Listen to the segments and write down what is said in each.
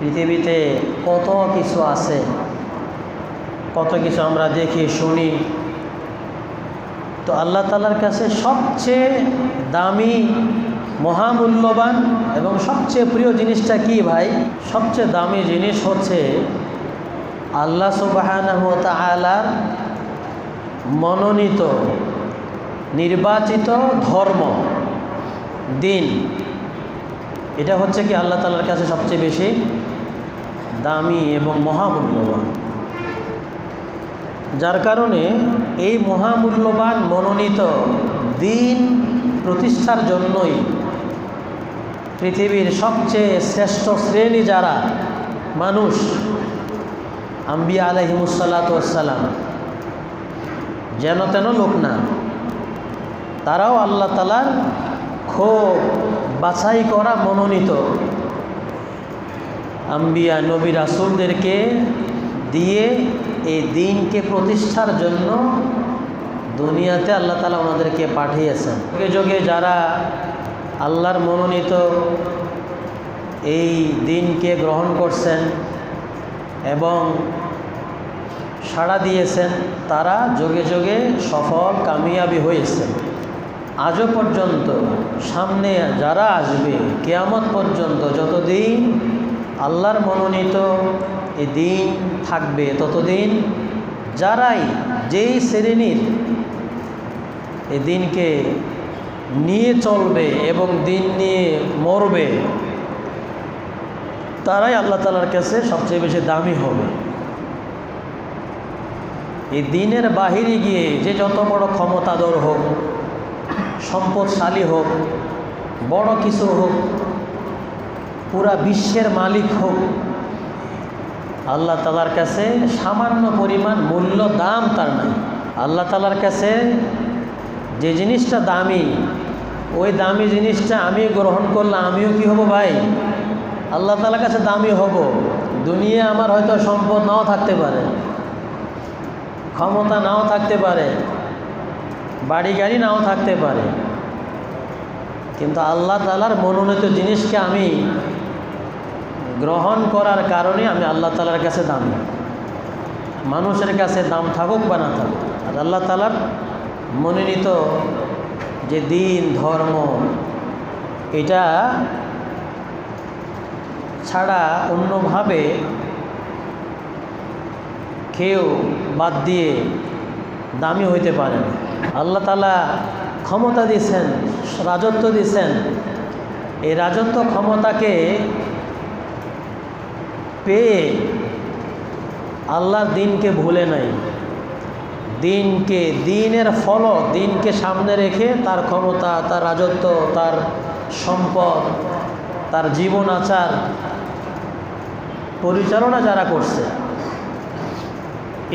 পৃথিবীতে কত কিছু আছে, কত কিছু আমরা দেখি শুনি। তো আল্লাহ তাআলার কাছে সবচেয়ে দামি, মহামূল্যবান এবং সবচেয়ে প্রিয় জিনিসটা কি ভাই? সবচেয়ে দামি জিনিস হচ্ছে আল্লাহ সুবহানাহু ওয়া তাআলার মনোনীত, নির্বাচিত ধর্ম, দিন। এটা হচ্ছে কি আল্লাহ তাআলার কাছে সবচেয়ে বেশি দামি এবং মহামূল্যবান। যার কারণে এই মহামূল্যবান মনোনীত দিন প্রতিষ্ঠার জন্যই পৃথিবীর সবচেয়ে শ্রেষ্ঠ শ্রেণী যারা মানুষ, আম্বিয়া আলাইহিমুসসালাতু ওয়াসসালাম, যেন তেন লোক না, তারাও আল্লাহ তাআলার খুব বাছাই করা মনোনীত আম্বিয়া নবী রাসূলদেরকে দিয়ে এই দিনকে প্রতিষ্ঠার জন্য দুনিয়াতে আল্লাহ তাআলা ওনাদেরকে পাঠিয়েছেন। যুগে যুগে যারা আল্লাহর মনোনীত এই দিনকে গ্রহণ করছেন এবং সাড়া দিয়েছেন, তারা যুগে যুগে সফল কামিয়াবি হয়েছে। আজও পর্যন্ত, সামনে যারা আসবে কিয়ামত পর্যন্ত, যতদিন আল্লাহর মনোনীত এই দিন থাকবে, ততদিন যারাই যেই শ্রেণীর এই দিনকে নিয়ে চলবে এবং দিন নিয়ে মরবে, তারাই আল্লাহ তাআলার কাছে সবচেয়ে বেশি দামি হবে। এই দিনের বাহিরে গিয়ে যে যত বড় ক্ষমতাধর হোক, সম্পদশালী হোক, বড় কিছু হোক, পুরা বিশ্বের মালিক হোক, আল্লাহ তাআলার কাছে সামান্য পরিমাণ মূল্য, দাম তার নাই। আল্লাহ তাআলার কাছে যে জিনিসটা দামি, ওই দামি জিনিসটা আমি গ্রহণ করলে আমিও কি হব ভাই? আল্লাহ তাআলার কাছে দামি হব। দুনিয়া আমার হয়তো সম্পদ নাও থাকতে পারে, ক্ষমতা নাও থাকতে পারে, বাড়ি গাড়ি নাও থাকতে পারে, কিন্তু আল্লাহ তাআলার মনোনীত জিনিসকে আমি গ্রহণ করার কারণে আমি আল্লাহ তাআলার কাছে দামি। মানুষের কাছে দাম থাকুক বা না থাকুক, আর আল্লাহ তাআলার মনোনীত যে দিন, ধর্ম, এটা ছাড়া অন্যভাবে কেউ বাদ দিয়ে দামি হইতে পারে না। আল্লাহ তাআলা ক্ষমতা দিয়েছেন, রাজত্ব দিয়েছেন। এই রাজত্ব ক্ষমতাকে পেয়ে আল্লাহর দিনকে ভুলে নাই। দিনকে, দিনের ফলক, দিনকে সামনে রেখে তার ক্ষমতা, তার রাজত্ব, তার সম্পদ, তার জীবন আচার পরিচালনা যারা করছে,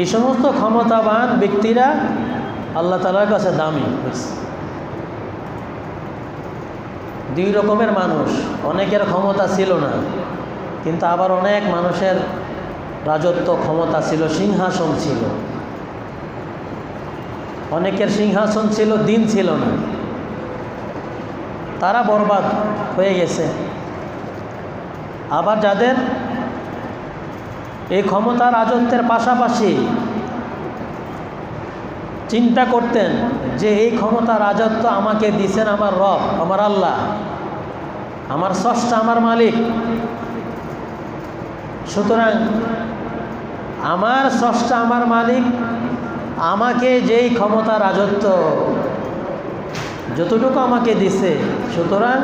এই সমস্ত ক্ষমতাবান ব্যক্তিরা আল্লাহ তাআলার কাছে দামি হয়েছে। দুই রকমের মানুষ, অনেকের ক্ষমতা ছিল না, কিন্তু আবার অনেক মানুষের রাজত্ব, ক্ষমতা ছিল, সিংহাসন ছিল। অনেকের সিংহাসন ছিল, দিন ছিল না, তারা বরবাদ হয়ে গেছে। আবার যাদের এই ক্ষমতা, রাজত্বের পাশাপাশি চিন্তা করতেন যে এই ক্ষমতা, রাজত্ব আমাকে দিয়েছেন আমার রব, আমার আল্লাহ, আমার স্রষ্টা, আমার মালিক, সুতরাং আমার স্রষ্টা, আমার মালিক আমাকে যেই ক্ষমতা, রাজত্ব যতটুকু আমাকে দিছে, সুতরাং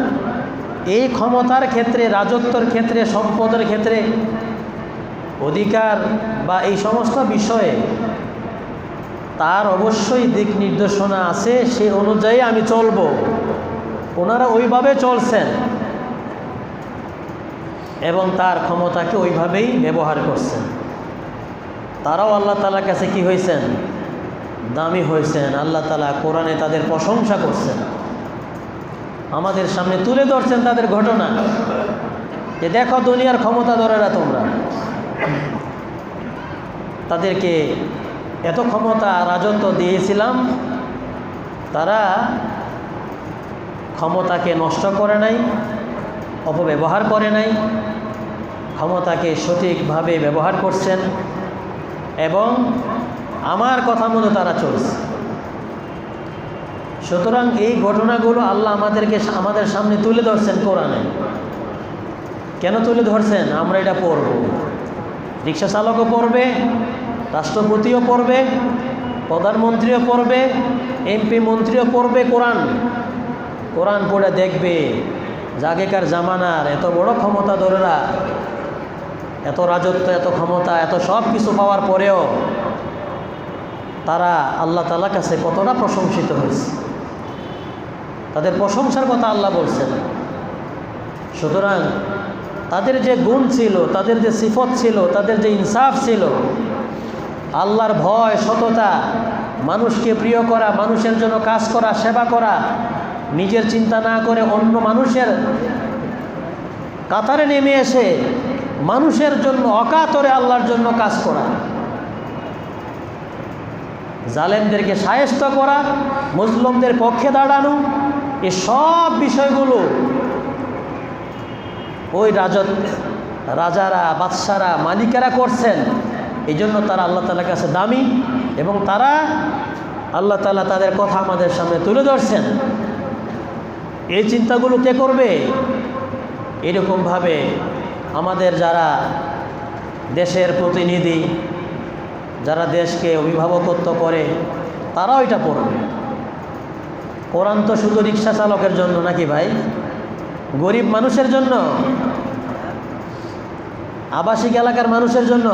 এই ক্ষমতার ক্ষেত্রে, রাজত্বের ক্ষেত্রে, সম্পদের ক্ষেত্রে, অধিকার বা এই সমস্ত বিষয়ে তার অবশ্যই দিক নির্দেশনা আছে, সে অনুযায়ী আমি চলব। ওনারা ওইভাবে চলছেন এবং তার ক্ষমতাকে ওইভাবেই ব্যবহার করছেন। তারাও আল্লাহ তাআলার কাছে কি হয়েছেন? দামি হয়েছেন। আল্লাহ তাআলা কোরআনে তাদের প্রশংসা করছেন, আমাদের সামনে তুলে ধরছেন তাদের ঘটনা, যে দেখো দুনিয়ার ক্ষমতাধরেরা তোমরা, তাদেরকে এত ক্ষমতা, রাজত্ব দিয়েছিলাম, তারা ক্ষমতাকে নষ্ট করে নাই, অপব্যবহার করে নাই, ক্ষমতাকে সঠিকভাবে ব্যবহার করছেন এবং আমার কথা মতো তারা চলছে। সুতরাং এই ঘটনাগুলো আল্লাহ আমাদের সামনে তুলে ধরছেন কোরআনে। কেন তুলে ধরছেন? আমরা এটা পড়ব, রিক্সা চালকও পড়বে, রাষ্ট্রপতিও পড়বে, প্রধানমন্ত্রীও পড়বে, এমপি মন্ত্রীও পড়বে। কোরআন পড়ে দেখবে যে আগেকার জামানার এত বড় ক্ষমতাধরেরা, এত রাজত্ব, এত ক্ষমতা, এত সব কিছু পাওয়ার পরেও তারা আল্লাহ তাআলার কাছে কতটা প্রশংসিত হয়েছে। তাদের প্রশংসার কথা আল্লাহ বলছেন। সুতরাং তাদের যে গুণ ছিল, তাদের যে সিফত ছিল, তাদের যে ইনসাফ ছিল, আল্লাহর ভয়, সততা, মানুষকে প্রিয় করা, মানুষের জন্য কাজ করা, সেবা করা, নিজের চিন্তা না করে অন্য মানুষের কাতারে নেমে এসে মানুষের জন্য অকাতরে আল্লাহর জন্য কাজ করা, জালেমদেরকে শায়েস্তা করা, মুসলিমদের পক্ষে দাঁড়ানো, এই সব বিষয়গুলো ওই রাজারা, বাদশারা, মালিকেরা করছেন। এই জন্য তারা আল্লাহ তাআলার কাছে দামি এবং তারা আল্লাহ তাআলা তাদের কথা আমাদের সামনে তুলে ধরছেন। এই চিন্তাগুলো কে করবে? এরকমভাবে আমাদের যারা দেশের প্রতিনিধি, যারা দেশকে অভিভাবকত্ব করে, তারাও এটা পড়বে। কোরআন তো শুধু রিক্সা চালকের জন্য নাকি ভাই? গরিব মানুষের জন্য, আবাসিক এলাকার মানুষের জন্য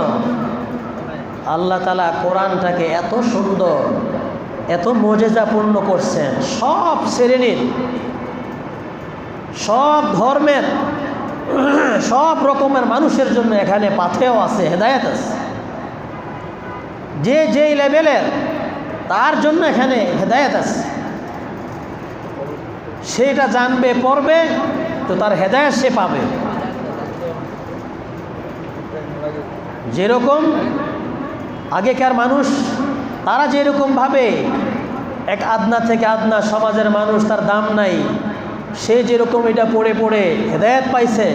আল্লাহ তাআলা কোরআনটাকে এত সুন্দর, এত মর্যাদাপূর্ণ করছেন। সব শ্রেণীর, সব ধর্মের, সব রকমের মানুষের জন্য এখানে পাথেও আছে, হেদায়েত আছে। যে যেই লেভেলের তার জন্য এখানে হেদায়েত আছে। সেটা জানবে, পড়বে, তো তার হেদায়েত সে পাবে। যেরকম আগেকার মানুষ, তারা যেরকমভাবে এক আদনা থেকে আদনা সমাজের মানুষ, তার দাম নাই, সে যেরকম এটা পড়ে পড়ে হেদায়েত পাইছে,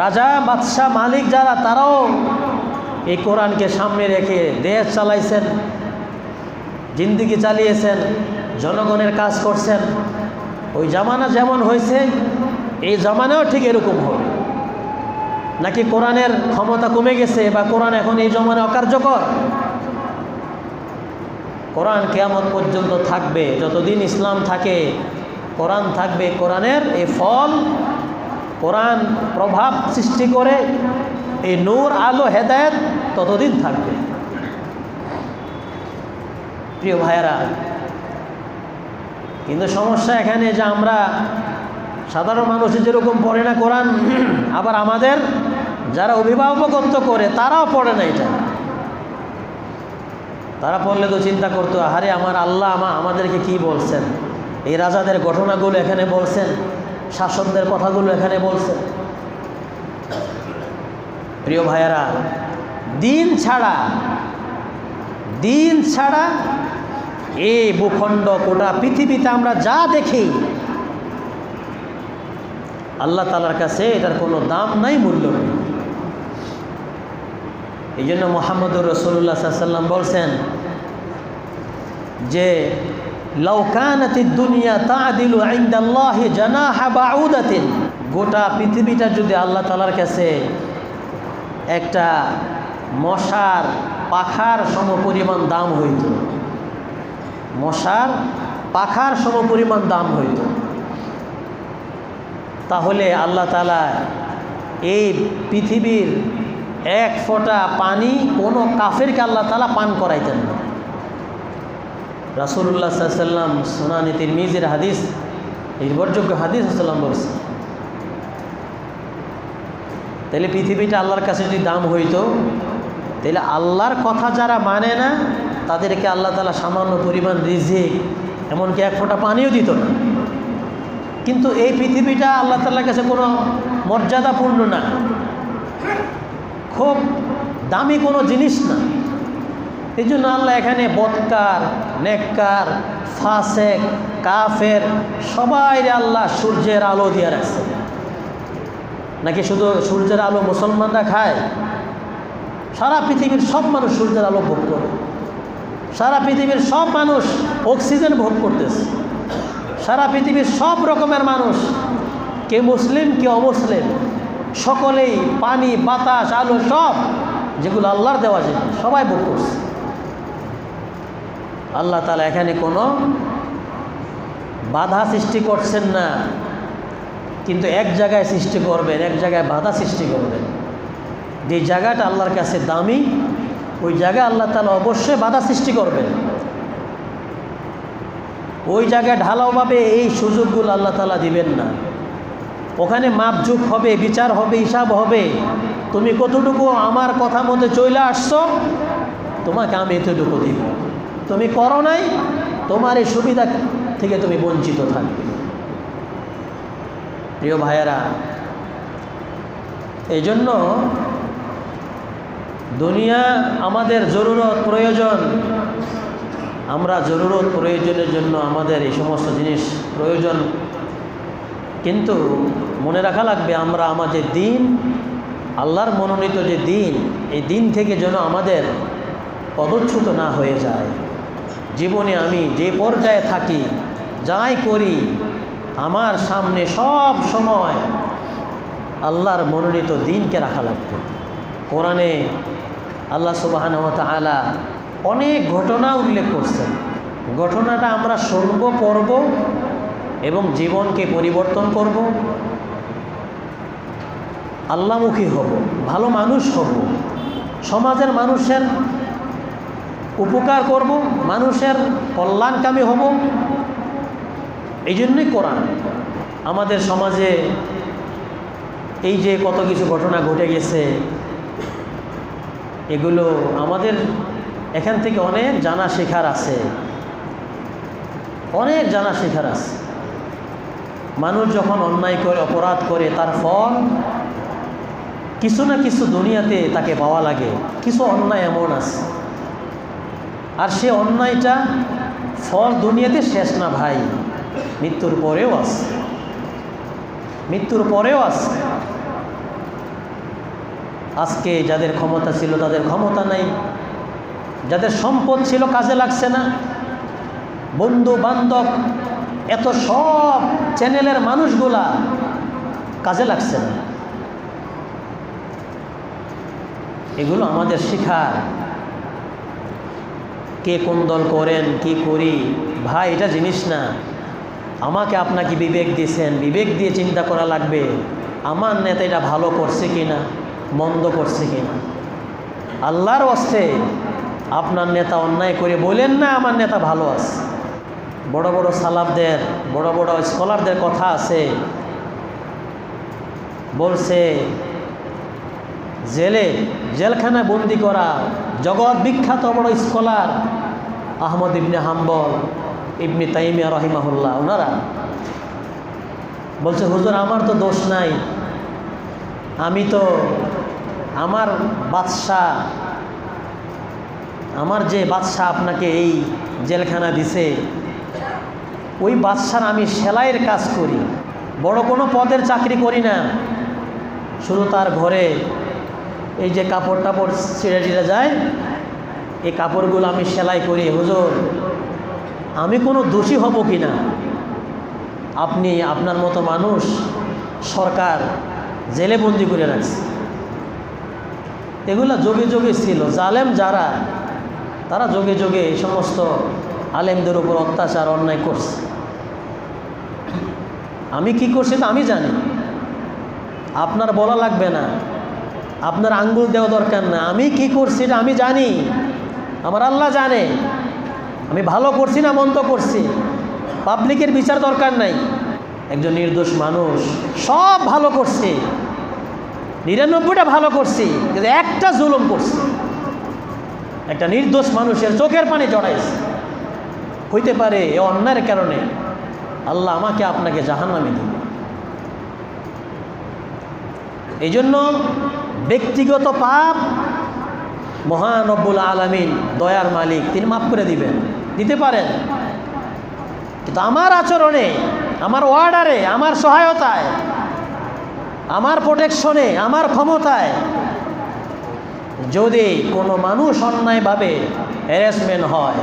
রাজা, বাদশাহ, মালিক যারা, তারাও এই কোরআনকে সামনে রেখে দেশ চালাইছেন, জিন্দিগি চালিয়েছেন, জনগণের কাজ করছেন। ওই জামানা যেমন হয়েছে এই জামানাও ঠিক এরকম হবে নাকি? কোরআনের ক্ষমতা কমে গেছে বা কোরআন এখন এই জমানায় অকার্যকর? কোরআন কিয়ামত পর্যন্ত থাকবে। যতদিন ইসলাম থাকে কোরআন থাকবে। কোরআনের এই ফল, কোরআন প্রভাব সৃষ্টি করে, এই নূর, আলো, হেদায়েত ততদিন থাকবে। প্রিয় ভাইয়েরা, কিন্তু সমস্যা এখানে যে আমরা সাধারণ মানুষ যেরকম পড়ে না কোরআন, আবার আমাদের যারা অভিভাবকত্ব করে তারাও পড়ে না এটা। তারা পড়লে তো চিন্তা করতো, আরে আমার আল্লাহ আমাদেরকে কি বলছেন, এই রাজাদের ঘটনাগুলো এখানে বলছেন, শাসকদের কথাগুলো এখানে বলছেন। প্রিয় ভাইয়েরা, দিন ছাড়া এই ভূখণ্ড, গোটা পৃথিবীতে আমরা যা দেখি, আল্লাহ তাআলার কাছে এটার কোনো দাম নাই, মূল্য নেই। এই জন্য মুহাম্মদুর রাসূলুল্লাহ সাল্লাল্লাহু আলাইহি ওয়াসাল্লাম বলছেন যে লাউ কানাতিদ দুনিয়া তা'দিলু ইনদাল্লাহি জানাহা বাউদাতিন, গোটা পৃথিবীটা যদি আল্লাহ তাআলার কাছে একটা মশার পাখার সমপরিমাণ দাম হইত, মশার পাখার সমপরিমাণ দাম হইত, তাহলে আল্লাহ তাআলা এই পৃথিবীর এক ফোঁটা পানি কোনো কাফেরকে আল্লাহ তাআলা পান করাইতেন না। রাসূলুল্লাহ সাল্লাল্লাহু আলাইহি ওয়াসাল্লাম সুনানে তিরমিজির হাদিস, নির্ভরযোগ্য হাদিস সাল্লাম বলছেন। তাহলে পৃথিবীটা আল্লাহর কাছে যদি দাম হইতো, তাহলে আল্লাহর কথা যারা মানে না তাদেরকে আল্লাহ তাআলা সামান্য পরিমাণ রিজিক, এমনকি এক ফোঁটা পানিও দিত না। কিন্তু এই পৃথিবীটা আল্লাহ তাআলার কাছে কোনো মর্যাদাপূর্ণ না, খুব দামি কোনো জিনিস না। এই জন্য আল্লাহ এখানে বদকার, নেককার, ফাসেক, কাফের সবাই আল্লাহ সূর্যের আলো দিয়ে রাখছে। নাকি শুধু সূর্যের আলো মুসলমানরা খায়? সারা পৃথিবীর সব মানুষ সূর্যের আলো ভোগ করে, সারা পৃথিবীর সব মানুষ অক্সিজেন ভোগ করতেছে, সারা পৃথিবীর সব রকমের মানুষ, কে মুসলিম কে অমুসলিম, সকলেই পানি বাতাস আলো সব যেগুলো আল্লাহর দেওয়া জিনিস সবাই ভোগ করছে। আল্লাহ তাআলা এখানে কোনো বাধা সৃষ্টি করছেন না, কিন্তু এক জায়গায় সৃষ্টি করবেন, এক জায়গায় বাধা সৃষ্টি করবেন। যে জায়গাটা আল্লাহর কাছে দামি ওই জায়গায় আল্লাহ তাআলা অবশ্যই বাধা সৃষ্টি করবেন। ওই জায়গায় ঢালাওভাবে এই সুযোগগুলো আল্লাহ তাআলা দিবেন না। ওখানে মাপঝুপ হবে, বিচার হবে, হিসাব হবে। তুমি কতটুকু আমার কথা মতো চলে আসছো, তোমাকে আমি এতটুকু দিব। তুমি করো নাই, তোমার এই সুবিধা থেকে তুমি বঞ্চিত থাকবে। প্রিয় ভাইয়েরা, এই জন্য দুনিয়া আমাদের জরুরত প্রয়োজন, আমরা জরুরত প্রয়োজনের জন্য আমাদের এই সমস্ত জিনিস প্রয়োজন, কিন্তু মনে রাখা লাগবে আমরা আমাদের দিন, আল্লাহর মনোনীত যে দিন, এই দিন থেকে যেন আমাদের পদচ্যুত না হয়ে যায়। জীবনে আমি যে পর্যায়ে থাকি, যাই করি, আমার সামনে সব সময় আল্লাহর মনোনীত দিনকে রাখা লাগবে। কোরআনে আল্লাহ সুবহানাহু ওয়া তাআলা অনেক ঘটনা উল্লেখ করছেন। ঘটনাটা আমরা শুনব, পড়ব এবং জীবনকে পরিবর্তন করব, আল্লাহমুখী হব, ভালো মানুষ হব, সমাজের মানুষের উপকার করব, মানুষের কল্যাণকামী হব। এই জন্যই কোরআন। আমাদের সমাজে এই যে কত কিছু ঘটনা ঘটে গেছে, এগুলো আমাদের এখান থেকে অনেক জানা শেখার আছে, অনেক জানা শেখার আছে। মানুষ যখন অন্যায় করে, অপরাধ করে, তার ফল কিছু না কিছু দুনিয়াতে তাকে পাওয়া লাগে। কিছু অন্যায় এমন আছে, আর সে অন্যায়টা ফল দুনিয়াতে শেষ না ভাই, মৃত্যুর পরেও আছে, মৃত্যুর পরেও আছে। আজকে যাদের ক্ষমতা ছিল তাদের ক্ষমতা নাই, যাদের সম্পদ ছিল কাজে লাগছে না, বন্ধু বান্ধব এত সব চ্যানেলের মানুষগুলা কাজে লাগছে না। এগুলো আমাদের শিখার। কে কোন দল করেন, কি করি ভাই, এটা জিনিস না। আমাকে আপনাকে বিবেক দিয়েছেন, বিবেক দিয়ে চিন্তা করা লাগবে আমার নেতা এটা ভালো করছে কিনা, মন্দ করছে কিনা। আল্লাহর ওয়াস্তে আপনার নেতা অন্যায় করে বলেন না আমার নেতা ভালো আছে। বড় বড় সালাফদের, বড় বড় স্কলারদের কথা আছে, বলছে জেলখানায় বন্দি করা জগৎ বিখ্যাত বড় স্কলার আহমদ ইবনে হাম্বল, ইবনে তাইমিয়া রহিমাহুল্লাহ, ওনারা বলছে হুজুর আমার তো দোষ নাই, আমি তো আমার বাদশাহ, আমার যে বাদশাহ আপনাকে এই জেলখানা দিছে ওই বাদশার আমি সেলাইয়ের কাজ করি, বড় কোনো পদের চাকরি করি না, শুধু তার ঘরে এই যে কাপড় টাপড় ছিঁড়ে ছিঁড়ে যায় এই কাপড়গুলো আমি সেলাই করি। হুজুর আমি কোনো দোষী হব কি না? আপনি আপনার মতো মানুষ সরকার জেলে বন্দি করে রাখছে। এগুলো যোগে যোগে ছিল, জালেম যারা তারা যোগে যোগে এই সমস্ত আলেমদের উপর অত্যাচার অন্যায় করছে। আমি কি করছি তা আমি জানি, আপনার বলা লাগবে না, আপনার আঙ্গুল দেওয়া দরকার না। আমি কি করছি এটা আমি জানি, আমার আল্লাহ জানে আমি ভালো করছি না মন্দ করছি। পাবলিকের বিচার দরকার নাই। একজন নির্দোষ মানুষ সব ভালো করছে, 99টা ভালো করছি, কিন্তু একটা জুলুম করছে, একটা নির্দোষ মানুষের চোখের পানি জড়াইছে। হইতে পারে এ অন্যায়ের কারণে আল্লাহ আমাকে আপনাকে জাহান্নামে দিবে। এই জন্য ব্যক্তিগত পাপ মহান রব্বুল আলামিন দয়ার মালিক, তিনি মাফ করে দিবেন, দিতে পারেন, কিন্তু আমার আচরণে, আমার অর্ডারে, আমার সহায়তায় আমার প্রোটেকশনে, আমার ক্ষমতায় যদি কোনো মানুষ অন্যায়ভাবে হ্যারাসমেন্ট হয়,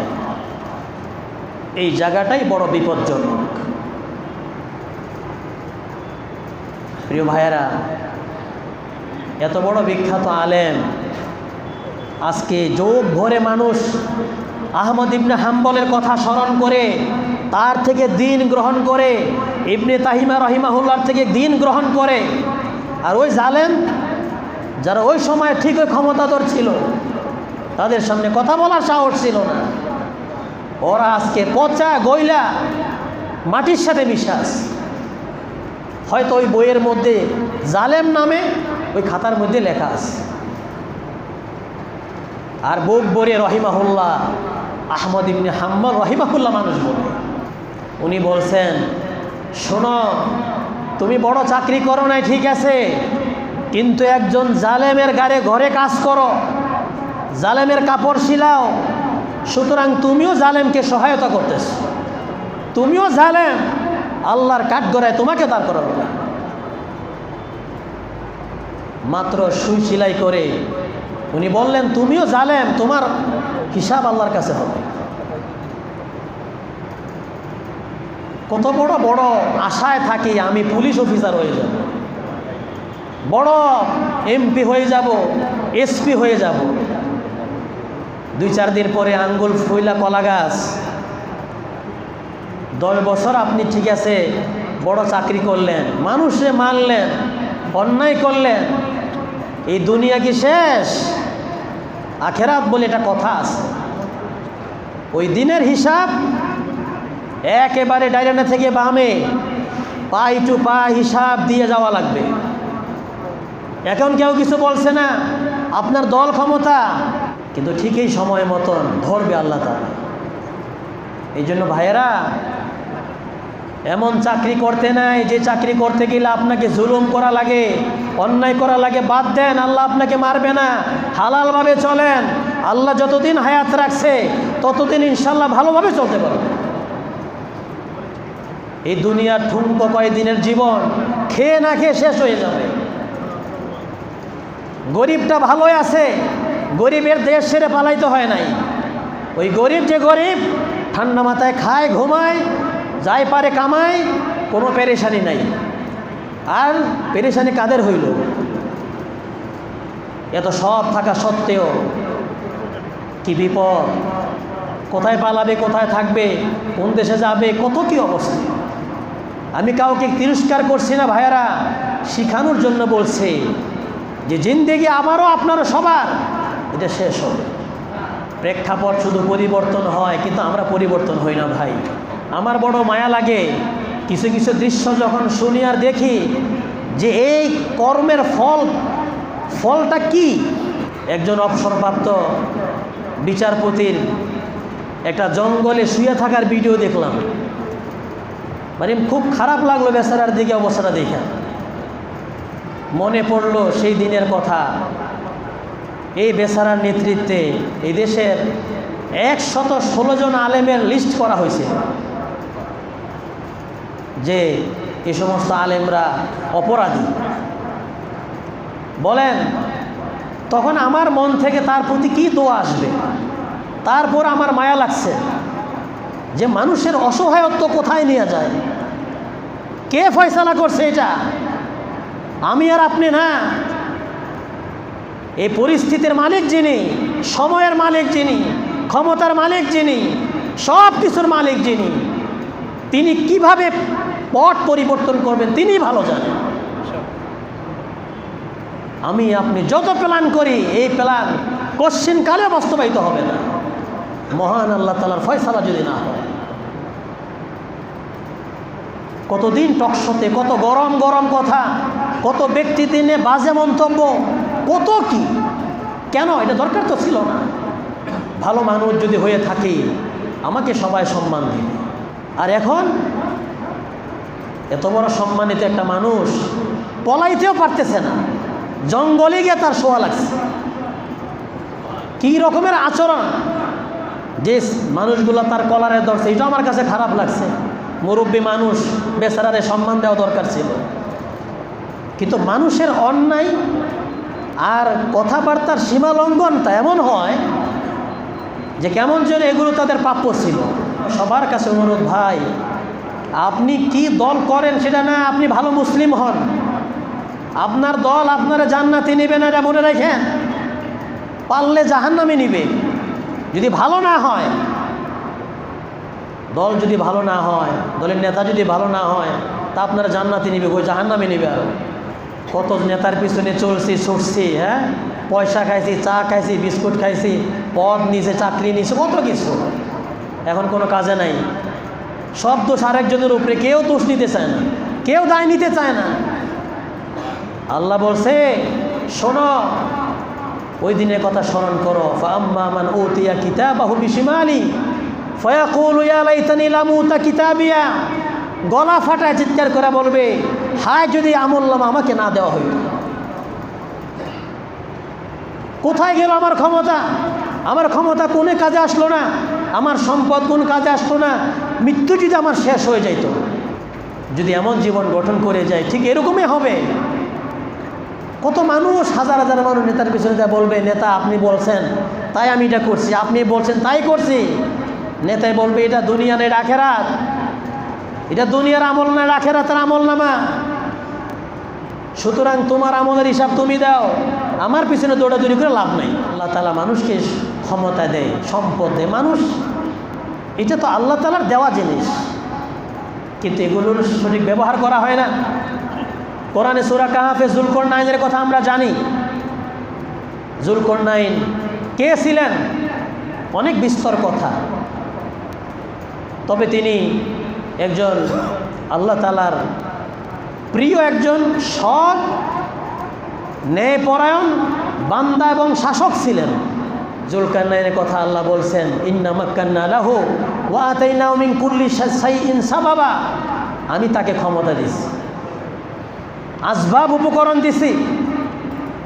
এই জায়গাটাই বড় বিপজ্জনক। প্রিয় ভাইয়েরা, এত বড় বিখ্যাত আলেম, আজকে যোগ ভরে মানুষ আহমদ ইবনে হাম্বলের কথা স্মরণ করে তার থেকে দিন গ্রহণ করে, ইবনে তাইমিয়া রহিমাহুল্লাহর থেকে দিন গ্রহণ করে, আর ওই জালেম যারা ওই সময় ঠিক ওই ক্ষমতাধর ছিল তাদের সামনে কথা বলার সাহস ছিল না, ওরা আজকে পচা গইলা মাটির সাথে মিশাস। হয়তো ওই বইয়ের মধ্যে জালেম নামে ওই খাতার মধ্যে লেখা আছে, আর বুক ভরে রহিমাহুল্লাহ আহমদ ইবনে হাম্বল রহিমাহুল্লাহ মানুষ বলে। উনি বলছেন, শোনো, তুমি বড় চাকরি করো নাই ঠিক আছে, কিন্তু একজন জালেমের ঘরে কাজ করো, জালেমের কাপড় সিলাও, সুতরাং তুমিও জালেমকে সহায়তা করতেছ, তুমিও জালেম, আল্লাহর কাঠগড়ায় তোমাকে দাঁড় করানো। মাত্র সুই সেলাই করে উনি বললেন, তুমিও জালেম, তোমার হিসাব আল্লাহর কাছে হবে। কত বড় বড় আশায় থাকি, আমি পুলিশ অফিসার হয়ে যাব, বড় এমপি হয়ে যাব, এসপি হয়ে যাব। 2-4 দিন পরে আঙ্গুল ফুইলা কলা গাছ। 10 বছর আপনি ঠিক আছে বড় চাকরি করলেন, মানুষে মানলেন, অন্যায় করলেন, এই দুনিয়া কি শেষ? আখেরাত বলে এটা কথা আছে, ওই দিনের হিসাব একেবারে ডাইরেনে থেকে বামে পাই টু পা হিসাব দিয়ে যাওয়া লাগবে। এখন কেউ কিছু বলছে না, আপনার দল ক্ষমতা, কিন্তু ঠিকই সময় মতন ধরবে আল্লাহ তাআলা। এই জন্য ভাইয়েরা, এমন চাকরি করতে নাই যে চাকরি করতে গেলে আপনাকে জুলুম করা লাগে, অন্যায় করা লাগে, বাদ দেন, আল্লাহ আপনাকে মারবে না। হালালভাবে চলেন, আল্লাহ যতদিন হায়াত রাখছে ততদিন ইনশাল্লাহ ভালোভাবে চলতে পারবে। এই দুনিয়ার ঠুনকো কয়দিনের জীবন, খেয়ে না খেয়ে শেষ হয়ে যাবে। গরিবটা ভালোই আছে, গরিবের দেশ ছেড়ে পালাইতে হয় নাই। ওই গরিব যে গরিব, ঠান্ডা মাথায় খায়, ঘুমায়, যাই পারে কামায়, কোনো পেরেশানি নাই। আর পেরেশানি কাদের হইল? এত সব থাকা সত্ত্বেও কি বিপদ, কোথায় পালাবে, কোথায় থাকবে, কোন দেশে যাবে, কত কি অবস্থা। আমি কাউকে তিরস্কার করছি না ভাইয়েরা, শিখানোর জন্য বলছি যে জিন্দেগি আমারও আপনারও সবার, এটা শেষ হবে। প্রেক্ষাপট শুধু পরিবর্তন হয়, কিন্তু আমরা পরিবর্তন হই না ভাই। আমার বড় মায়া লাগে কিছু কিছু দৃশ্য যখন শুনি আর দেখি যে এই কর্মের ফলটা কি। একজন অবসরপ্রাপ্ত বিচারপতির একটা জঙ্গলে শুয়ে থাকার ভিডিও দেখলাম, মানে খুব খারাপ লাগলো বেচারার দিকে অবস্থাটা দেখে। মনে পড়লো সেই দিনের কথা, এই বেচারার নেতৃত্বে এই দেশের 116 জন আলেমের লিস্ট করা হয়েছে, যে এ সমস্ত আলেমরা অপরাধী। বলেন তখন আমার মন থেকে তার প্রতি কি দোয়া আসবে? তারপর আমার মায়া লাগছে যে মানুষের অসহায়ত্ব কোথায় নিয়ে যায়, কে ফয়সালা করছে এটা? আমি আর আপনি না। এই পরিস্থিতির মালিক যিনি, সময়ের মালিক যিনি, ক্ষমতার মালিক যিনি, সব কিছুর মালিক যিনি, তিনি কিভাবে পথ পরিবর্তন করবেন তিনি ভালো জানেন। আমি আপনি যত প্ল্যান করি, এই প্ল্যান কশ্চিনকালে বাস্তবায়িত হবে না, মহান আল্লাহ তাআলার ফয়সালা যদি না হয়। কতদিন টকশোতে কত গরম গরম কথা, কত ব্যক্তি দিনে বাজে মন্তব্য, কত কি, কেন? এটা দরকার তো ছিল না। ভালো মানুষ যদি হয়ে থাকি আমাকে সবাই সম্মান দিবে। আর এখন এত বড় সম্মানিত একটা মানুষ পলাইতেও পারতেছে না, জঙ্গলে গিয়ে তার শোয়া লাগছে। কি রকমের আচরণ, যে মানুষগুলো তার কলারে ধরছে, এটা আমার কাছে খারাপ লাগছে। মুরব্বী মানুষ, বেচারারে সম্মান দেওয়া দরকার ছিল। কিন্তু মানুষের অন্যায় আর কথাবার্তার সীমা লঙ্ঘনটা এমন হয় যে কেমন যেন এগুলো তাদের প্রাপ্য ছিল। সবার কাছে অনুরোধ, ভাই আপনি কি দল করেন সেটা না, আপনি ভালো মুসলিম হন, আপনার দল আপনারা জান্নাতে নেবে না, এটা মনে রাখেন। পারলে জাহান্নামে নিবে যদি ভালো না হয়। দল যদি ভালো না হয়, দলের নেতা যদি ভালো না হয়, তা আপনারা জান্নাতে নিবে, ওই জাহান্নামে নিবে। আর কত নেতার পিছনে চলছি, ছুটছি, হ্যাঁ, পয়সা খাইছি, চা খাইছি, বিস্কুট খাইছি, পদ নিছে, চাকরি নিছে, কত কিছু, এখন কোনো কাজে নাই। সব দোষ আরেকজনের উপরে, কেউ দোষ নিতে চায় না, কেউ দায় নিতে চায় না। আল্লাহ বলছে, শোনো, ওই দিনের কথা স্মরণ করো। ফাআম্মা মান উতিয়া কিতাবাহু বিশিমালি ফায়াকুলু ইয়া লাইতানি লাম উতা কিতাবিয়া, গলা ফাটায় চিৎকার করে বলবে, হায় যদি আমলনামা আমাকে না দেওয়া হইত। কোথায় গেল আমার ক্ষমতা? আমার ক্ষমতা কোনে কাজে আসলো না, আমার সম্পদ কোন কাজে আসলো না, মৃত্যু যদি আমার শেষ হয়ে যাইত। যদি এমন জীবন গঠন করে যায়, ঠিক এরকমই হবে। কত মানুষ, হাজার হাজার মানুষ নেতার পিছনে যা বলবে, নেতা আপনি বলছেন তাই আমি এটা করছি, আপনি বলছেন তাই করছি। নেতাই বলবে এটা দুনিয়া নেই আখেরাত, এটা দুনিয়ার আমল না, আখেরাতের আমল নামা। সুতরাং তোমার আমলের হিসাব তুমি দাও, আমার পিছনে দৌড়াদৌড়ি করে লাভ নেই। আল্লাহ তাআলা মানুষকে ক্ষমতা দেয়, সম্পদ দেয়। মানুষ এটা তো আল্লাহ তাআলার দেওয়া জিনিস, কিন্তু এগুলোর সঠিক ব্যবহার করা হয় না। কোরআনে সূরা কাহফে যুলকরনাইনের কথা আমরা জানি। যুলকরনাইন কে ছিলেন? অনেক বিস্তর কথা, তবে তিনি একজন আল্লাহ তাআলার প্রিয়, একজন সৎ, ন্যায়পরায়ণ বান্দা এবং শাসক ছিলেন। যুলকারনাইনের কথা আল্লাহ বলছেন, ইন্না মাক্কান্না লাহু ওয়া আতাইনাহু মিন কুল্লি শাইইন সাবাবা, আমি তাকে ক্ষমতা দিছি, আসবাব উপকরণ দিছি।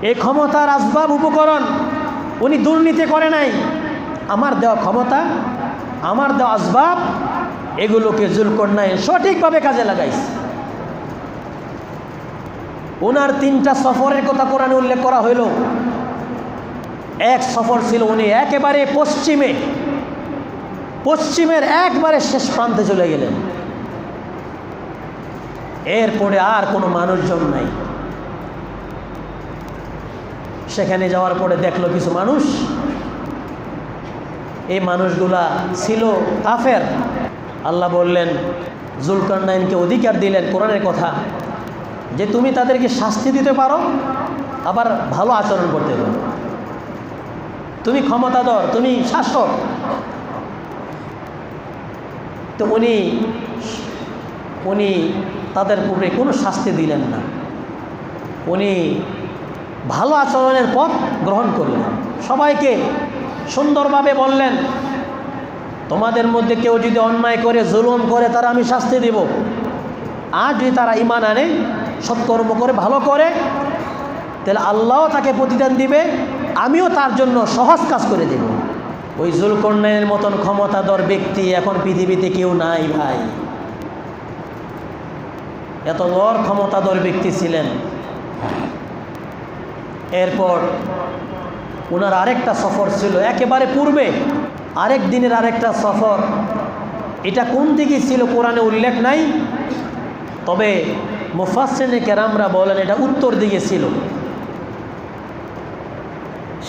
এই ক্ষমতার আসবাব উপকরণ উনি দুর্নীতি করে নাই। আমার দেওয়া ক্ষমতা, আমার দেওয়া আসবাব, এগুলোকে যুলকরনাইন সঠিকভাবে কাজে লাগাইছে। ওনার 3টা সফরের কথা কোরআনে উল্লেখ করা হইল। এক সফর ছিল উনি একেবারে পশ্চিমের একবারে শেষ প্রান্তে চলে গেলেন। এরপরে আর কোনো মানুষজন নাই। সেখানে যাওয়ার পরে দেখলো কিছু মানুষ, এই মানুষগুলা ছিল কাফের। আল্লাহ বললেন, যুলকারনাইনকে অধিকার দিলেন কোরআনের কথা, যে তুমি তাদেরকে শাস্তি দিতে পারো, আবার ভালো আচরণ করতে পারো। তুমি ক্ষমতাধর, তুমি শাসক। তো উনি তাদের পূর্বে কোনো শাস্তি দিলেন না, উনি ভালো আচরণের পথ গ্রহণ করলেন। সবাইকে সুন্দরভাবে বললেন, তোমাদের মধ্যে কেউ যদি অন্যায় করে, জুলুম করে, তারা আমি শাস্তি দেব। আর যদি তারা ঈমান আনে, সৎকর্ম করে, ভালো করে, তাহলে আল্লাহও তাকে প্রতিদান দিবে, আমিও তার জন্য সহজ কাজ করে দেব। ওই যুলকরনাইনের মতন ক্ষমতাধর ব্যক্তি এখন পৃথিবীতে কেউ নাই ভাই। এত বড় ক্ষমতাধর ব্যক্তি ছিলেন। এরপর ওনার আরেকটা সফর ছিল একেবারে পূর্বে, আরেক দিনের আরেকটা সফর। এটা কোন দিকে ছিল কোরআনে উল্লেখ নাই, তবে মুফাসসিরিনে কেরামরা বলেন এটা উত্তর দিকে ছিল।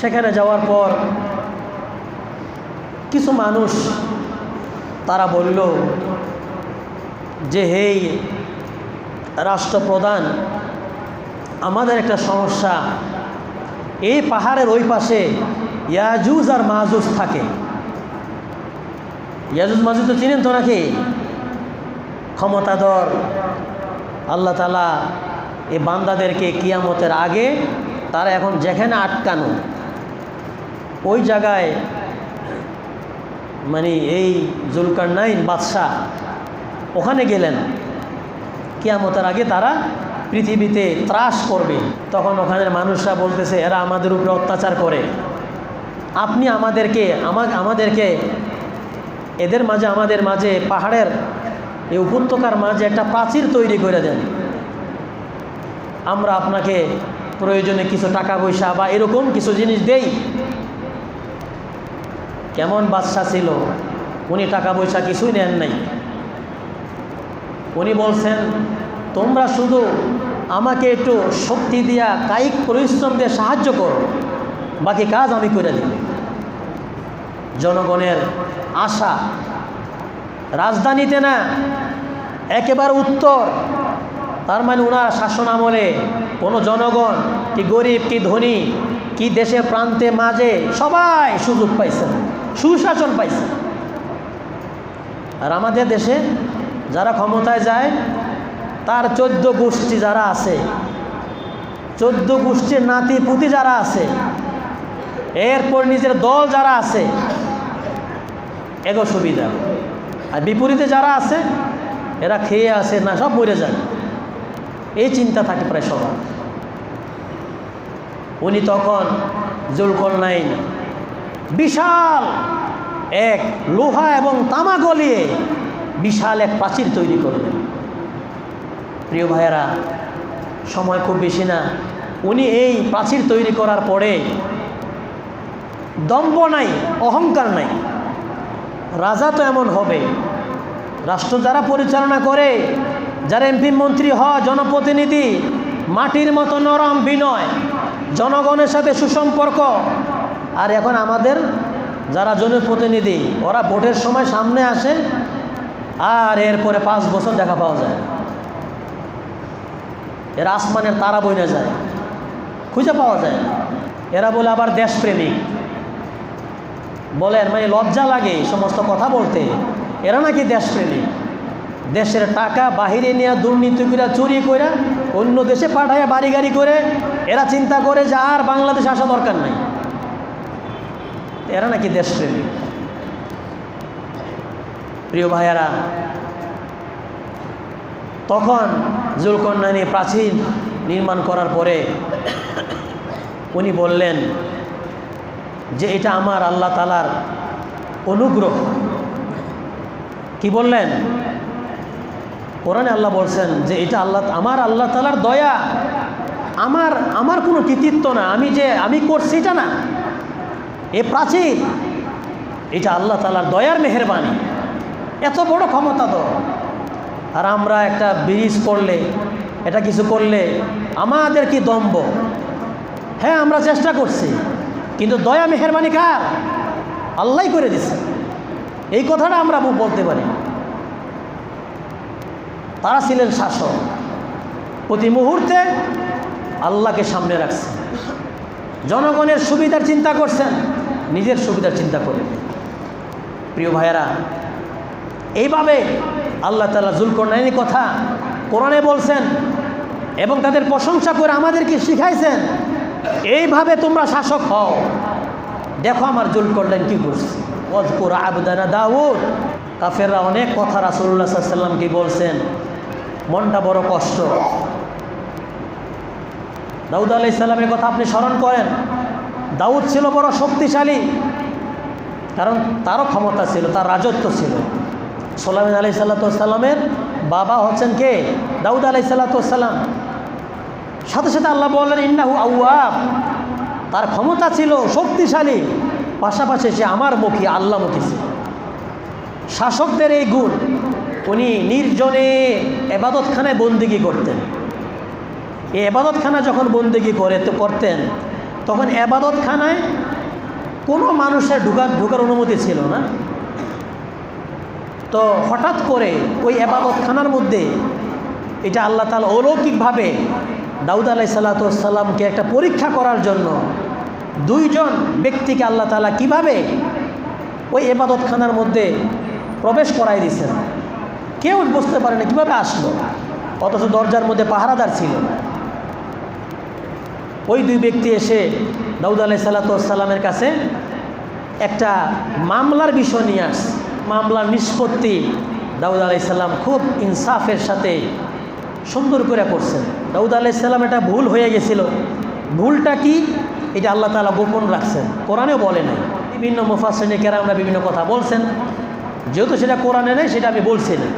সেখানে যাওয়ার পর কিছু মানুষ তারা বলল যে, হেই রাষ্ট্রপ্রধান, আমাদের একটা সমস্যা, এই পাহাড়ের ওই পাশে ইয়াজুজ আর মাজুজ থাকে। ইয়াজুজ মাজুজ তো চিনেন তো নাকি? ক্ষমতাধর। আল্লাহ তাআলা এই বান্দাদেরকে কিয়ামতের আগে, তারা এখন যেখানে আটকানো, ওই জায়গায় মানে এই যুলকারনাইন বাদশাহ ওখানে গেলেন। কিয়ামতের আগে তারা পৃথিবীতে ত্রাস করবে। তখন ওখানের মানুষরা বলতেছে, এরা আমাদের উপরে অত্যাচার করে, আপনি আমাদেরকে এদের মাঝে, আমাদের মাঝে, পাহাড়ের এই উপত্যকার মাঝে একটা প্রাচীর তৈরি করে দেন। আমরা আপনাকে প্রয়োজনে কিছু টাকা পয়সা বা এরকম কিছু জিনিস দেই। কেমন বাদশা ছিল, উনি টাকা পয়সা কিছুই নেন নাই। উনি বলছেন, তোমরা শুধু আমাকে একটু শক্তি দিয়া কায়িক পরিশ্রম দিয়ে সাহায্য করো, বাকি কাজ আমি করে দিই। জনগণের আশা রাজধানীতে না, একেবারে উত্তর। তার মানে ওনার শাসন আমলে কোনো জনগণ কি গরিব কি ধনী কি দেশের প্রান্তে মাঝে সবাই সুযোগ পাইছেন, সুশাসন পাইছেন। আর আমাদের দেশে যারা ক্ষমতায় যায় তার 14 গোষ্ঠী যারা আছে, 14 গোষ্ঠীর নাতি পুতি যারা আছে, এরপর নিজের দল যারা আছে, এগো সুবিধা। আর বিপরীতে যারা আছে এরা খেয়ে আসে না, সব মরে যায়, এই চিন্তা থাকে প্রায় সবার। উনি তখন জুলকারনাইন বিশাল এক লোহা এবং তামা গলিয়ে বিশাল এক প্রাচীর তৈরি করলেন। প্রিয় ভাইয়েরা, সময় খুব বেশি না। উনি এই প্রাচীর তৈরি করার পরে দম্ভ নাই, অহংকার নাই। রাজা তো এমন হবে, রাষ্ট্র যারা পরিচালনা করে, যারা এমপি মন্ত্রী হয়, জনপ্রতিনিধি, মাটির মতো নরম বিনয়, জনগণের সাথে সুসম্পর্ক। আর এখন আমাদের যারা জনপ্রতিনিধি, ওরা ভোটের সময় সামনে আসে আর এরপরে 5 বছর দেখা পাওয়া যায়, এরা আসমানের তারা বইনে যায়, খুঁজে পাওয়া যায়। এরা বলে আবার দেশপ্রেমিক, বলেন মানে লজ্জা লাগে এই সমস্ত কথা বলতে। এরা নাকি দেশপ্রেমিক, দেশের টাকা বাহিরে নিয়ে দুর্নীতি করে চুরি করে অন্য দেশে পাঠায় বাড়ি গাড়ি করে এরা চিন্তা করে যে আর বাংলাদেশে আসা দরকার নাই। এরা নাকি দেশপ্রেমিক। প্রিয় ভাইয়ারা, তখন জুলকারনাইন প্রাচীর নির্মাণ করার পরে উনি বললেন যে এটা আমার আল্লাহ তাআলার অনুগ্রহ। কি বললেন? কোরআনে আল্লাহ বলছেন যে এটা আমার আল্লাহ তাআলার দয়া, আমার কোনো কৃতিত্ব না, আমি করছি এটা না। এ প্রাচীর এটা আল্লাহ তাআলার দয়ার মেহেরবানি, এত বড় ক্ষমতা তো। আর আমরা একটা ব্রিজ করলে, এটা কিছু করলে আমাদের কি দম্ভ? হ্যাঁ, আমরা চেষ্টা করছি, কিন্তু দয়া মেহেরবানি কার? আল্লাহই করে দিছে। এই কথাটা আমরা বলতে পারি। তারা ছিলেন শাসক, প্রতি মুহূর্তে আল্লাহকে সামনে রাখছেন, জনগণের সুবিধার চিন্তা করছেন, নিজের সুবিধার চিন্তা করেন। প্রিয় ভাইয়েরা, এইভাবে আল্লাহ তাআলা জুলকারনাইনের কথা কোরআনে বলছেন এবং তাদের প্রশংসা করে আমাদেরকে শিখাইছেন, এইভাবে তোমরা শাসক হও। দেখো আমার জুলকারনাইন কি করছে। ওয়াজকুর আবদানা দাউদ। কাফেররা অনেক কথা রাসূলুল্লাহ সাল্লাল্লাহু আলাইহি ওয়াসাল্লামকে বলছেন, মনটা বড় কষ্ট। দাউদ আলাইহিস সালামের কথা আপনি স্মরণ করেন। দাউদ ছিল বড় শক্তিশালী, কারণ তারও ক্ষমতা ছিল, তার রাজত্ব ছিল। সুলাইমান আলাইহিস সালামের বাবা হচ্ছেন কে? দাউদ আলাইহিস সালাম। সাথে সাথে আল্লাহ বললেন ইন্নাহু আওয়াব। তার ক্ষমতা ছিল, শক্তিশালী, পাশাপাশি সে আমার মুখী, আল্লাহমুখী ছিল। শাসকদের এই গুণ। উনি নির্জনে এবাদতখানায় বন্দেগী করতেন। এই এবাদতখানা যখন বন্দেগী করতেন, তখন এবাদতখানায় কোনো মানুষের ঢোকার অনুমতি ছিল না। তো হঠাৎ করে ওই এবাদতখানার মধ্যে এটা আল্লাহ তাআলা অলৌকিকভাবে দাউদ আলাইহিস সালামকে একটা পরীক্ষা করার জন্য 2 জন ব্যক্তিকে আল্লাহ তাআলা কিভাবে ওই এবাদতখানার মধ্যে প্রবেশ করাই দিয়েছেন। কেউ বুঝতে পারে না কীভাবে আসলো, অথচ দরজার মধ্যে পাহারাদার ছিল। ওই 2 ব্যক্তি এসে দাউদ আলাইহিস সালামের কাছে একটা মামলার বিষয় নিয়ে আসে। মামলার নিষ্পত্তি দাউদ আলাইহিস সালাম খুব ইনসাফের সাথে সুন্দর করে করছেন। দাউদ আলাইহিস সালাম এটা ভুল হয়ে গেছিল। ভুলটা কি? এটা আল্লাহ তাআলা গোপন রাখছেন, কোরআনেও বলে নাই। বিভিন্ন মুফাসসিরিন কেরামরা বিভিন্ন কথা বলছেন, যেহেতু সেটা কোরআনে নেই সেটা আমি বলছি না।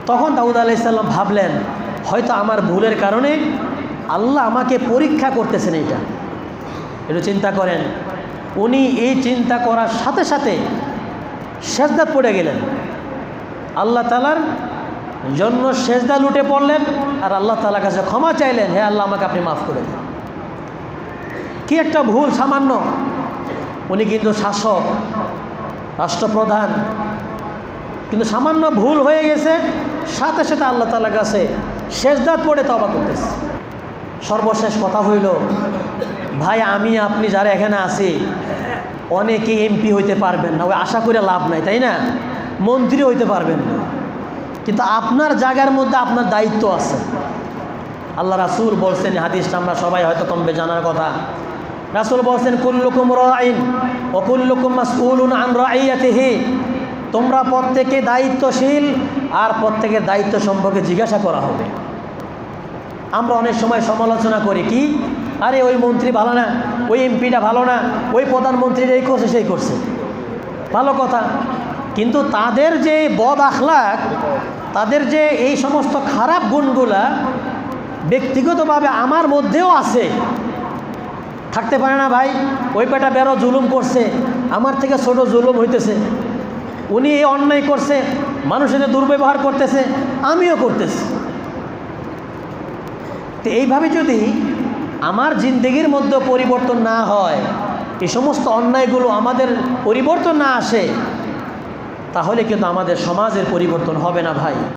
তখন দাউদ আলাইহিস সালাম ভাবলেন হয়তো আমার ভুলের কারণে আল্লাহ আমাকে পরীক্ষা করতেছেন। এটা একটু চিন্তা করেন। উনি এই চিন্তা করার সাথে সাথে সেজদাত পড়ে গেলেন, আল্লাহ তাআলার জন্য সেজদা লুটে পড়লেন আর আল্লাহ তাআলার কাছে ক্ষমা চাইলেন, হে আল্লাহ আমাকে আপনি মাফ করে দিন। কি একটা ভুল, সামান্য। উনি কিন্তু শাসক, রাষ্ট্রপ্রধান, কিন্তু সামান্য ভুল হয়ে গেছে, সাথে সাথে আল্লাহ তাআলার কাছে সেজদাত পড়ে তওবা করতেছে। সর্বশেষ কথা হইল, ভাই আমি আপনি যারা এখানে আছি অনেকে এমপি হইতে পারবেন না, ওই আশা করে লাভ নাই, তাই না? মন্ত্রী হইতে পারবেন না, কিন্তু আপনার জায়গার মধ্যে আপনার দায়িত্ব আছে। আল্লাহ রাসূল বলছেন, হাদিসটা আমরা সবাই হয়তো কমবে জানার কথা। রাসূল বলছেন, কুল্লুকুম রাঈন ওয়া কুল্লুকুম মাসউলুন আন রাইয়াতিহি, তোমরা প্রত্যেকে দায়িত্বশীল আর প্রত্যেকের দায়িত্ব সম্পর্কে জিজ্ঞাসা করা হবে। আমরা অনেক সময় সমালোচনা করি, কি আরে ওই মন্ত্রী ভালো না, ওই এমপিটা ভালো না, ওই প্রধানমন্ত্রী এই করছে সেই করছে, ভালো কথা, কিন্তু তাদের যে বদ আখলাক, তাদের যে এই সমস্ত খারাপ গুণগুলা ব্যক্তিগতভাবে আমার মধ্যেও আছে, থাকতে পারে না ভাই? ওই পেটা বেরো জুলুম করছে, আমার থেকে ছোট জুলুম হইতেছে, উনি এই অন্যায় করছে, মানুষের দুর্ব্যবহার করতেছে, আমিও করতেছি। তো এইভাবে যদি আমার জিন্দেগির মধ্যে পরিবর্তন না হয়, এই সমস্ত অন্যায়গুলো আমাদের পরিবর্তন না আসে, তাহলে কিন্তু আমাদের সমাজের পরিবর্তন হবে না ভাই।